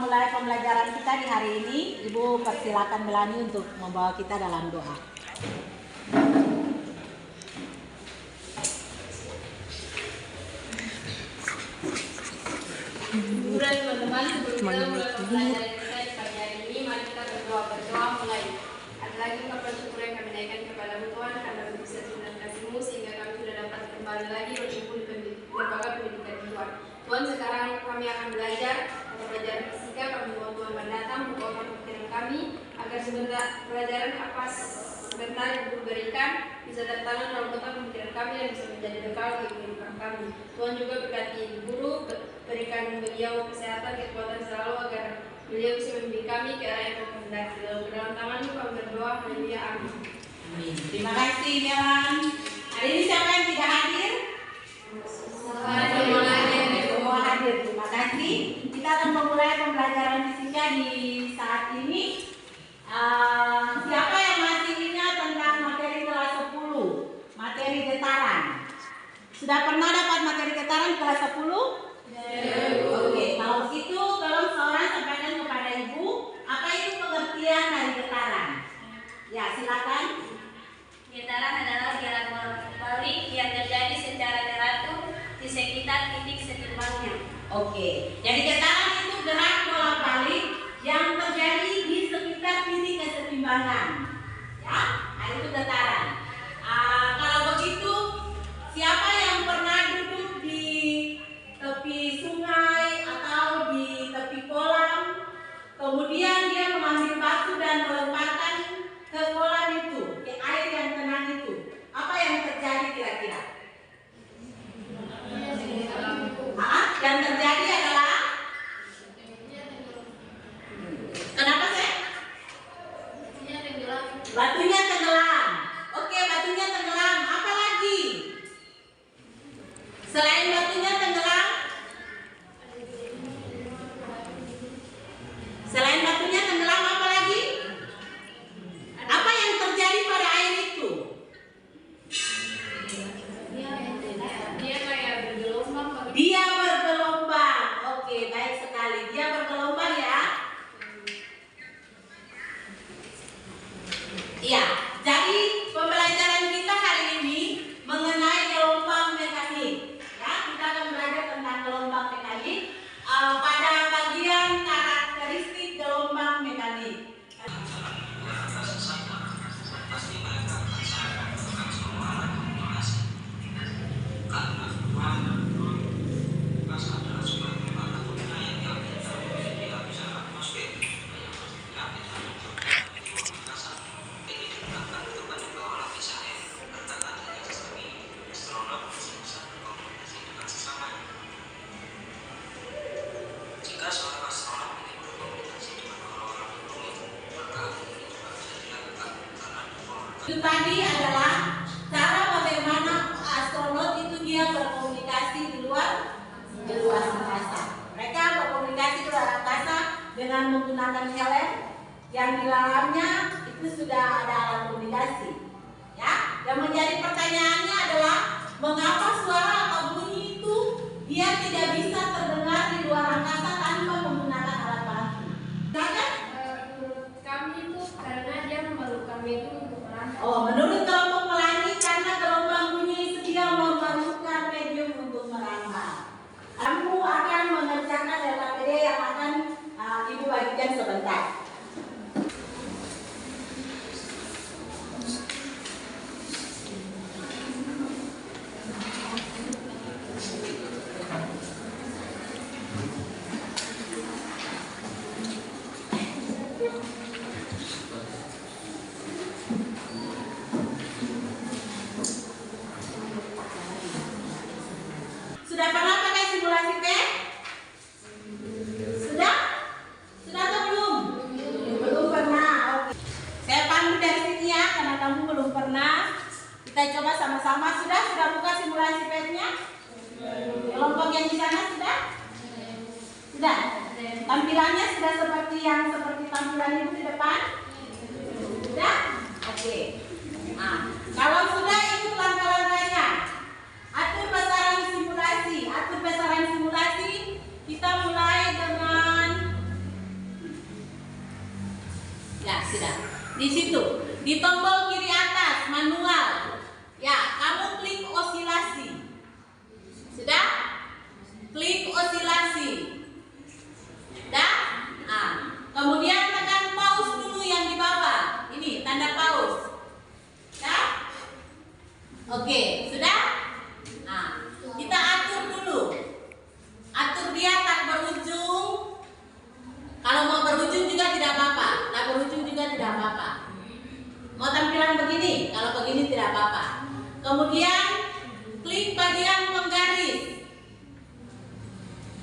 memulai pembelajaran kita di hari ini, Ibu persilakan Melani untuk membawa kita dalam doa. Teman-teman, sebelum kita mulai pembelajaran kita di pagi hari ini, mari kita berdoa mulai. Ada lagi ungkapan syukur yang kami naikkan kepada Tuhan karena bisa dan kasih-Mu sehingga kami sudah dapat kembali lagi berkumpul di lembaga pendidikan Tuhan. Tuhan, sekarang kami akan belajar fisika. Kami mohon Tuhan mendatang membawa pikiran kami agar sebentar pelajaran apa sebentar yang Guru berikan bisa tertanam dalam otak pemikiran kami dan bisa menjadi bekal bagi kehidupan kami. Tuhan juga berkati Guru, berikan beliau kesehatan, kekuatan selalu agar beliau bisa membimbing kami ke arah yang kehendaki. Dalam tangan-Mu kami berdoa, haleluya, amin. Amin. Terima kasih Melan. Hari ini siapa yang tidak hadir? Semua hadir. Terima kasih. Kita akan memulai pembelajaran fisika di saat ini. Siapa yang masih ingat tentang materi kelas 10? Materi getaran. Sudah pernah dapat materi getaran kelas 10? Oke, kalau begitu tolong seorang sampaikan kepada Ibu apa itu pengertian dari getaran. Ya, silakan. Getaran adalah gerak balik yang terjadi secara teratur di sekitar titik setimbangnya. Oke, jadi getaran itu gerak bolak-balik yang terjadi di sekitar titik kesetimbangan. Ya, nah itu getaran. Kalau begitu, siapa yang pernah duduk di tepi sungai atau di tepi kolam, kemudian dia mengambil batu dan melemparkan ke kolam itu, ke air yang tenang itu, apa yang terjadi kira-kira? Yang terjadi adalah kenapa sih? Batunya tenggelam. Oke, batunya tenggelam. Apa lagi? Selain batunya tenggelam? Selain batunya tenggelam apa lagi? Apa yang terjadi pada air itu? Dia bergelombang. Oke, baik sekali. Dia bergelombang ya. Iya. Jadi pembelajaran kita hari ini mengenai gelombang mekanik. Ya, kita akan belajar tentang gelombang mekanik pada bagian karakteristik gelombang mekanik. Itu tadi adalah cara bagaimana astronot itu dia berkomunikasi di luar angkasa. Mereka berkomunikasi di luar angkasa dengan menggunakan helm yang di dalamnya itu sudah ada alat komunikasi. Ya, yang menjadi pertanyaannya adalah mengapa suara atau bunyi itu dia tidak bisa terdengar di luar angkasa tanpa menggunakan alat bantu? Menurut kami itu karena dia memerlukan medium untuk merangkak. Oh, menurut kelompok Melani karena gelombang bunyi itu dia memerlukan medium untuk merambah. Kamu akan mengerjakan LKPD yang akan Ibu bagikan sebentar. Sudah pernah pakai simulasi P? Sudah? Sudah atau belum? Belum pernah. Oke. Saya pandu dari sini ya, karena kamu belum pernah. Kita coba sama-sama. Sudah buka simulasi P-nya? Kelompok yang di sana sudah? Sudah. Tampilannya sudah seperti tampilan Ibu di depan? Sudah? Oke. Nah, kalau sudah itu langkah-langkahnya. Atur besaran simulasi. Kita mulai dengan Di tombol kiri atas manual. Ya, kamu klik osilasi. Sudah? Klik osilasi. Sudah? Nah, kemudian tekan pause dulu yang di bawah. Ini tanda pause. Ya? Oke, sudah? Nah, kita atur dulu. Atur dia tak berujung. Kalau mau berujung juga tidak apa-apa. Tak berujung juga tidak apa-apa. Mau tampilan begini, kalau begini tidak apa-apa. Kemudian klik bagian penggaris.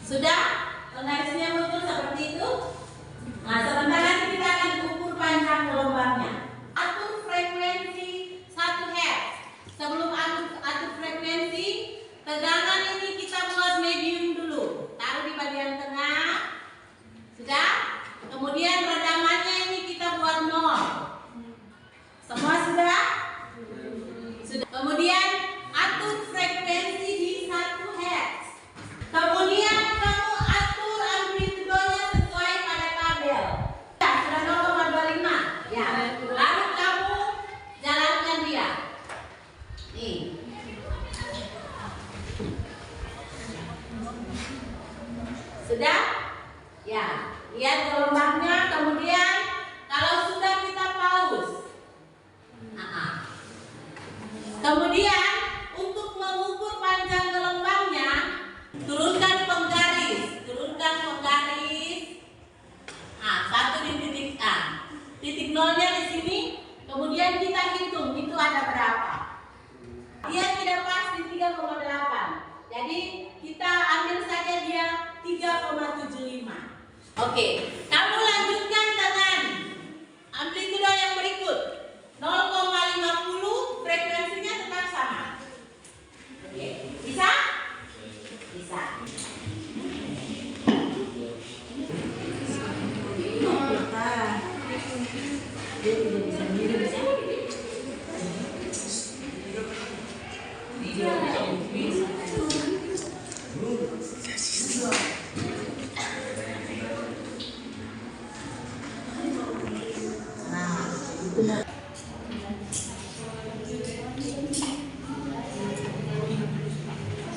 Sudah? Penggarisnya muncul seperti itu. Nah, sebentar lagi kita akan ukur panjang gelombangnya. Atur frekuensi 1 Hz. Sebelum atur frekuensi, tegangan ini kita buat medium dulu. Taruh di bagian tengah. Sudah? Kemudian redamannya ini kita buat 0. Semua sudah? Sudah. Kemudian atur frekuensi di 1 Hz. Kemudian kamu atur amplitudonya sesuai pada tabel. Sudah 0,25. Ya. Lalu kamu jalankan dia. Nih. Sudah? Ya. Lihat gelombangnya. Kemudian kalau sudah kita pause. Kemudian untuk mengukur panjang gelombangnya, turunkan penggaris. Nah, 1 di titik A. Titik nolnya di sini. Kemudian kita hitung itu ada berapa. Dia tidak pas di 3,8. Jadi kita ambil saja dia 3,75. Oke, kamu lanjutkan dengan amplitudo yang berikut. 0,50, frekuensinya tetap sama. Oke, bisa? Bisa. Dia tidak bisa sendiri, bisa?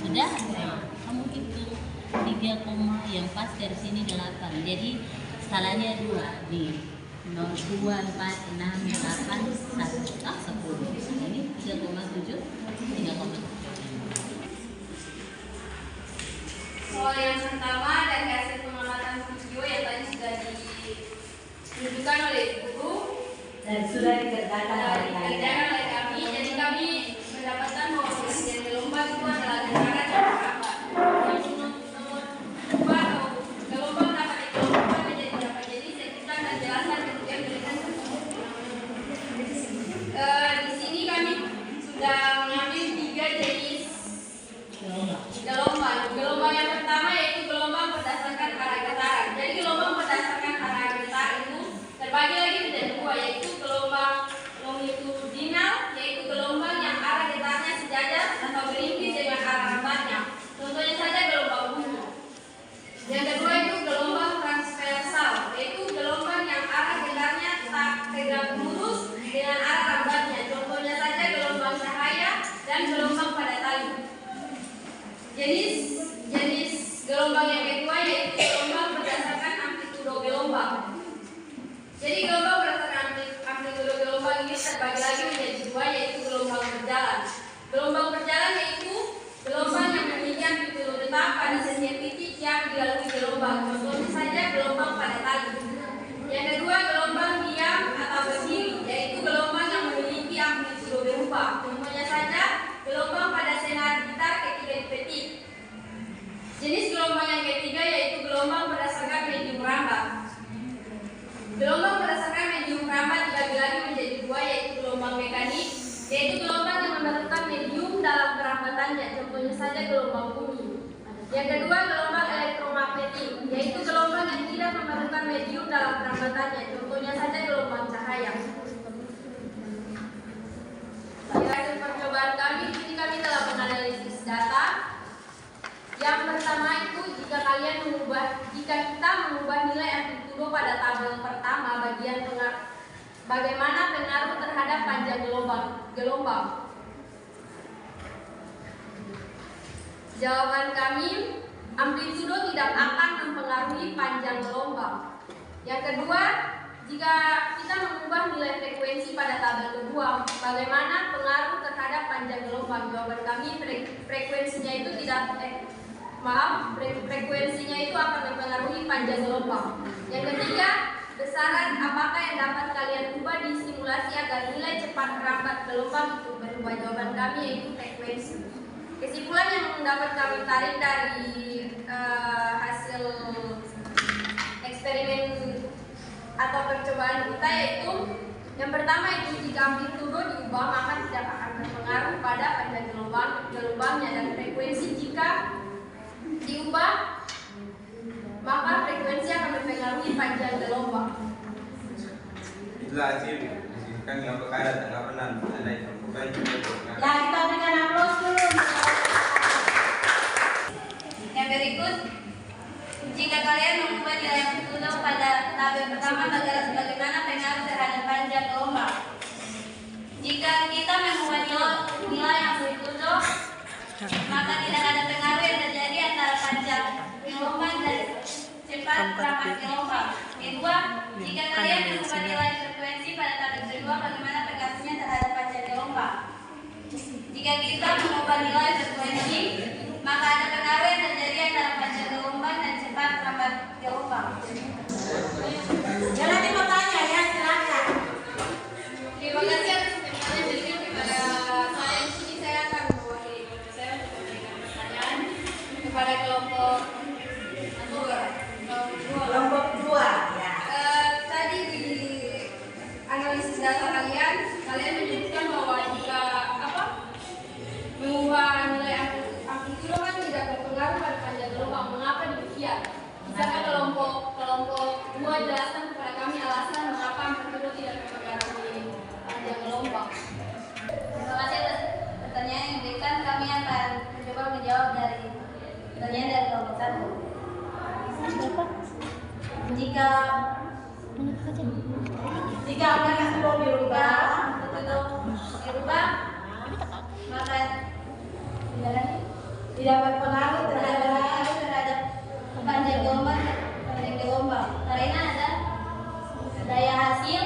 Sudah? Kamu hitung 3, yang pas dari sini 8. Jadi skalanya 2 nih. 0, 2, 4, 6, 8, 1, 10. Ini 3,7, 3,7. Soal yang pertama dari hasil pengamatan video yang tadi sudah ditunjukkan oleh guru Dan sudah dikerjakan oleh dikerjakan oleh kami. Jadi kami mendapatkan bahwa presiden gelombang itu adalah gerakan yang berapa. Yang nomor 2 atau gelombang dapat dikelompokkan menjadi berapa jenis yang kita akan jelaskan kemudian berikan. Di sini kami sudah mengambil 3 jenis gelombang. Gelombang yang pertama yaitu gelombang berdasarkan arah getaran. Jadi gelombang berdasarkan arah getaran itu terbagi lagi menjadi 2, yaitu gelombang longitudinal, yaitu gelombang yang arah getarnya sejajar atau berimpit dengan arah rambatnya. Contohnya saja gelombang bumi. Yang kedua itu gelombang transversal, yaitu gelombang yang arah getarnya tak tegak lurus dengan arah rambatnya. Contohnya saja gelombang cahaya dan gelombang pada tali. Jenis gelombang yang kedua yaitu gelombang berdasarkan amplitudo gelombang. Jadi gelombang berdasarkan amplitudo gelombang ini terbagi lagi menjadi 2, yaitu gelombang berjalan. Gelombang berjalan yaitu gelombang yang memiliki amplitudo tetap pada setiap titik yang dilalui gelombang. Contohnya saja gelombang pada tali. Yang kedua gelombang diam atau berdiri, yaitu gelombang yang memiliki amplitudo berubah. Contohnya saja gelombang pada senar gitar ketika dipetik. Jenis gelombang yang ketiga yaitu gelombang berdasarkan medium rambat. Gelombang berdasarkan medium rambat dibagi lagi menjadi 2, yaitu gelombang mekanik, yaitu gelombang yang memerlukan medium dalam kerambatannya. Contohnya saja gelombang bumi. Yang kedua gelombang elektromagnetik, yaitu gelombang yang tidak memerlukan medium dalam kerambatannya. Contohnya saja gelombang cahaya. Dari hasil percobaan kami, ini kami telah menganalisis data. Yang pertama itu jika kita mengubah nilai amplitudo pada tabel pertama Bagaimana pengaruh terhadap panjang gelombang? Jawaban kami, amplitudo tidak akan mempengaruhi panjang gelombang. Yang kedua, jika kita mengubah nilai frekuensi pada tabel kedua, bagaimana pengaruh terhadap panjang gelombang? Jawaban kami, frekuensinya itu frekuensinya itu akan mempengaruhi panjang gelombang. Yang ketiga, besaran apakah yang dapat kalian ubah di simulasi agar nilai cepat merambat gelombang itu berubah? Jawaban kami yaitu frekuensi. Kesimpulan yang dapat kami tarik dari hasil eksperimen atau percobaan kita yaitu yang pertama itu jika amplitudo diubah maka tidak akan berpengaruh pada panjang gelombangnya, dan frekuensi jika diubah maka frekuensi akan mempengaruhi panjang gelombang. Itulah hasil kan yang perkara tengah penan ada yang bukan Ya, kita berikan aplaus dulu. Yang berikut, jika kalian mengubah nilai amplitudo pada tabel pertama, bagaimana pengaruh terhadap panjang gelombang? Jika kita mengubah nilai amplitudo, maka tidak ada pengaruh yang terjadi antara panjang gelombang dan cepat merambat gelombang. Kedua, jika kalian mengubah nilai frekuensi pada tabel kedua, bagaimana pengaruhnya terhadap panjang gelombang? Jika kita mengubah nilai frekuensi, maka ada pengaruh yang terjadi antara panjang gelombang dan cepat merambat gelombang. Ya, nanti mau tanya ya, silakan. Terima kasih atas kesempatan yang diberikan kepada saya. Di sini saya akan mewakili kelompok saya untuk memberikan pertanyaan kepada kelompok dua. Ya. Tadi di analisis data kalian menyebutkan bahwa jika mengubah nilai amplitudo kan tidak berpengaruh pada panjang gelombang. Mengapa demikian? Misalkan kelompok dua jelaskan kepada kami alasan mengapa amplitudo tidak mempengaruhi panjang gelombang. Terima kasih atas pertanyaan yang diberikan. Kami akan mencoba menjawab dari pertanyaan dari kelompok 1. Jika amplitudo dirubah, maka tidak berpengaruh terhadap panjang gelombang. Karena ada daya hasil.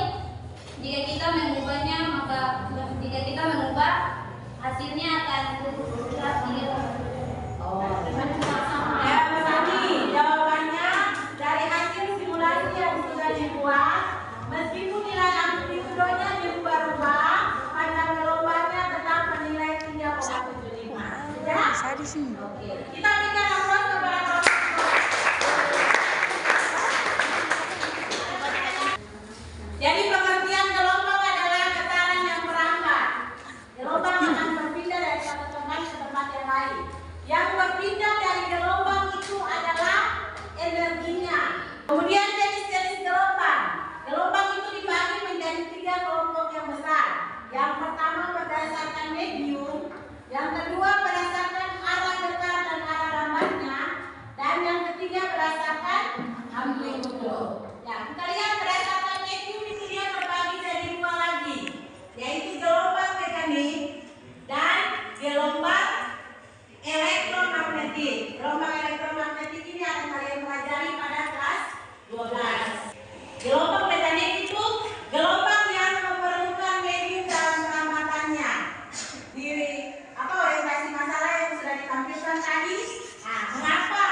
Jika kita mengubahnya, maka jika kita mengubah hasilnya akan terus gitu. Ya, Mas Adi, jawabannya dari hasil simulasi yang sudah dibuat, meskipun nilai amplitudonya dirubah-rubah, panjang gelombangnya tetap menilai 3,75. Ya? Oke. Kita berikan aplaus kepada kelompok. Jadi pengertian gelombang adalah getaran yang merambat. Gelombang akan berpindah dari satu tempat ke tempat yang lain. Yang berpindah dari gelombang itu adalah energinya. Kemudian jenis-jenis gelombang. Gelombang itu dibagi menjadi 3 kelompok yang besar. Yang pertama berdasarkan medium, yang kedua berdasarkan arah dekat dan arah rambatnya, dan yang ketiga berdasarkan amplitudo. Ya, kita lihat berdasarkan medium itu dia terbagi jadi 2 lagi, yaitu gelombang mekanik dan gelombang elektromagnetik. Gelombang elektromagnetik ini akan kalian pelajari pada kelas 12. Gelombang mekanik itu gelombang yang memerlukan medium dalam peramatannya. Di orientasi masalah yang sudah ditampilkan tadi. Nah, mengapa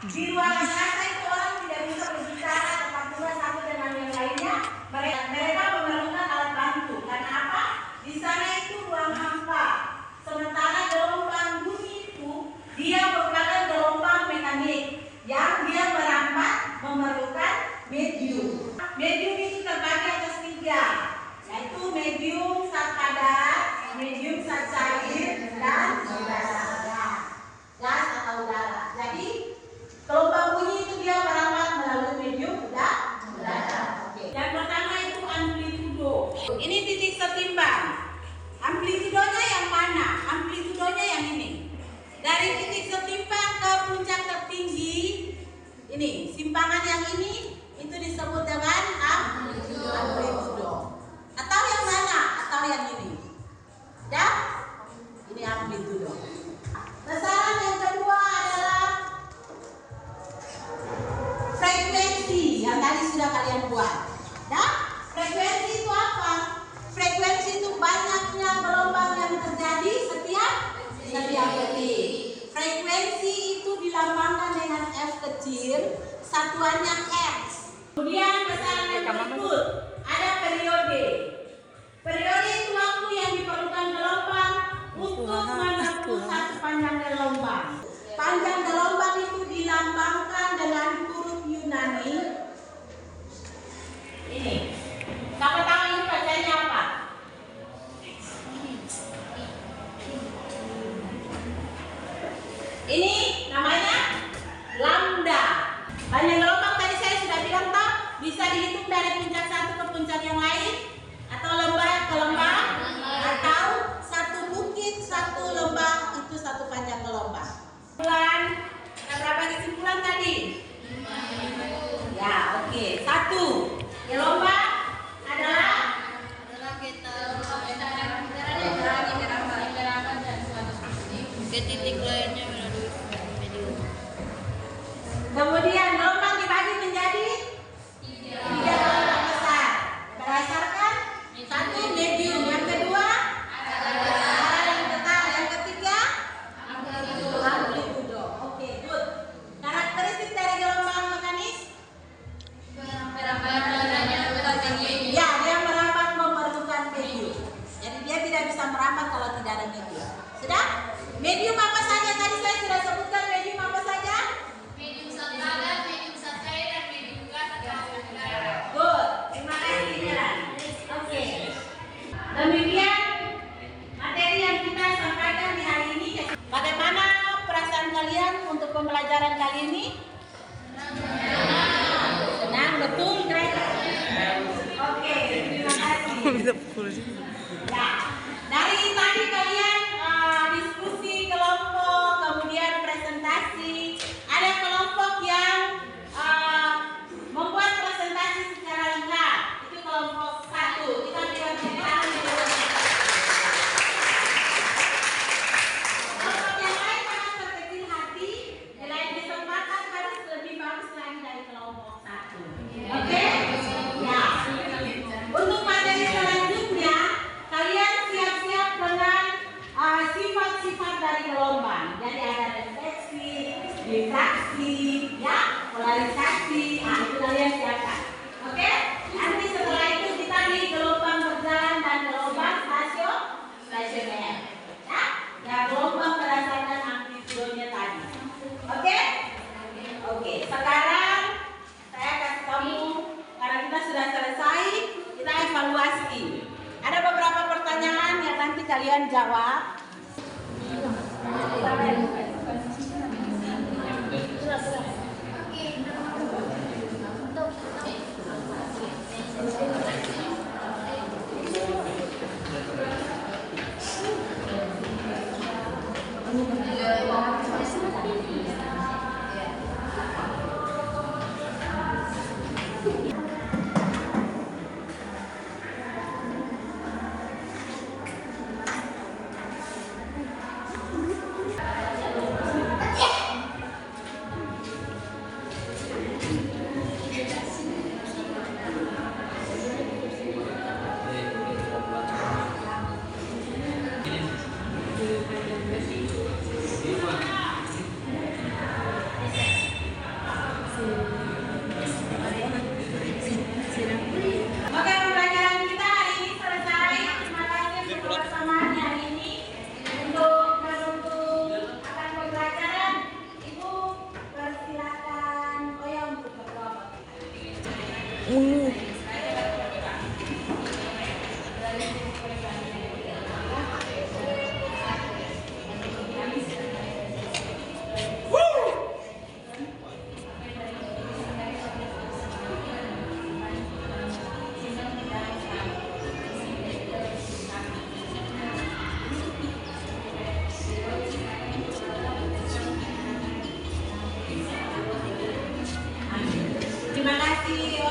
di ruangan angkasa itu orang tidak bisa berbicara tempat dua satu dengan yang lainnya? Mereka memerlukan alat bantu. Karena apa? Di sana itu ruang hampa. Sementara gelombang bumi itu dia merupakan gelombang mekanik yang dia merambat memerlukan medium. Medium itu terbagi atas 3, yaitu medium zat padat, medium zat cair, dan udara. Gas atau udara. Jadi gelombang bunyi itu dia merambat melalui medium udara. Oke. Yang pertama itu amplitudo. Ini titik setimbang. Amplitudonya yang mana? Amplitudonya yang ini. Dari titik setimbang ke puncak tertinggi, ini simpangan yang ini itu disebut dengan amplitudo. kecil, satuannya X. Kemudian masalah yang berikut, ada periode. Periode itu waktu yang diperlukan gelombang untuk menempuh satu panjang gelombang. Panjang gelombang itu dilambangkan dengan huruf Yunani. Ini. Siapa tahu ini bacanya apa? Ini namanya lambda. Panjang gelombang tadi saya sudah bilang tak bisa dihitung dari puncak satu ke puncak yang lain, atau lembah ke lembah, atau satu bukit satu lembah itu satu panjang gelombang. Kesimpulan, ada berapa kesimpulan tadi? Ya, oke. Satu, gelombang adalah ke titik lainnya melalui medium. kemudian gelombang dibagi menjadi tiga gelombang besar berdasarkan satu medium, yang kedua arah yang tetap, yang ketiga amplitudo. Oke, good. Karakteristik dari gelombang mekanis? Ya, dia merambat memerlukan medium. Jadi dia tidak bisa merambat kalau tidak ada medium. Sudah? Medium apa saja tadi saya sudah sebutkan, medium apa saja? Medium zat padat, medium zat cair, dan medium gas atau udara. Good. Terima kasih Jalan. Oke. Demikian materi yang kita sampaikan di hari ini. Bagaimana perasaan kalian untuk pembelajaran kali ini? Senang, betul, Greg? Oke, terima kasih. Ya, dari tadi kalian diskusi kelompok, kemudian presentasi. Ada kelompok yang membuat presentasi secara lengkap. Itu kelompok 1. Kita berikan tepuk tangan dulu. Kelompok yang lain sangat berkecil hati. Di lain kesempatan harus lebih bagus lagi dari kelompok 1. Oke? Ya. Untuk materi selanjutnya, kalian siap-siap dengan sifat-sifat dari gelombang. Jadi ada refleksi, difraksi, ya, polarisasi. Nah, itu kalian siapkan. Oke? Nanti setelah itu kita di gelombang berjalan dan gelombang stasioner. Ya? Ya, gelombang berdasarkan amplitudonya tadi. Oke? Oke. Sekarang saya kasih kamu, karena kita sudah selesai, kita evaluasi. Ada beberapa pertanyaan yang nanti kalian jawab. Oke, pembelajaran kita hari ini selesai. Terima kasih untuk kebersamaan hari ini. Untuk mendukung akan pembelajaran, Ibu persilakan Oya untuk berdoa bagi kita. Terima kasih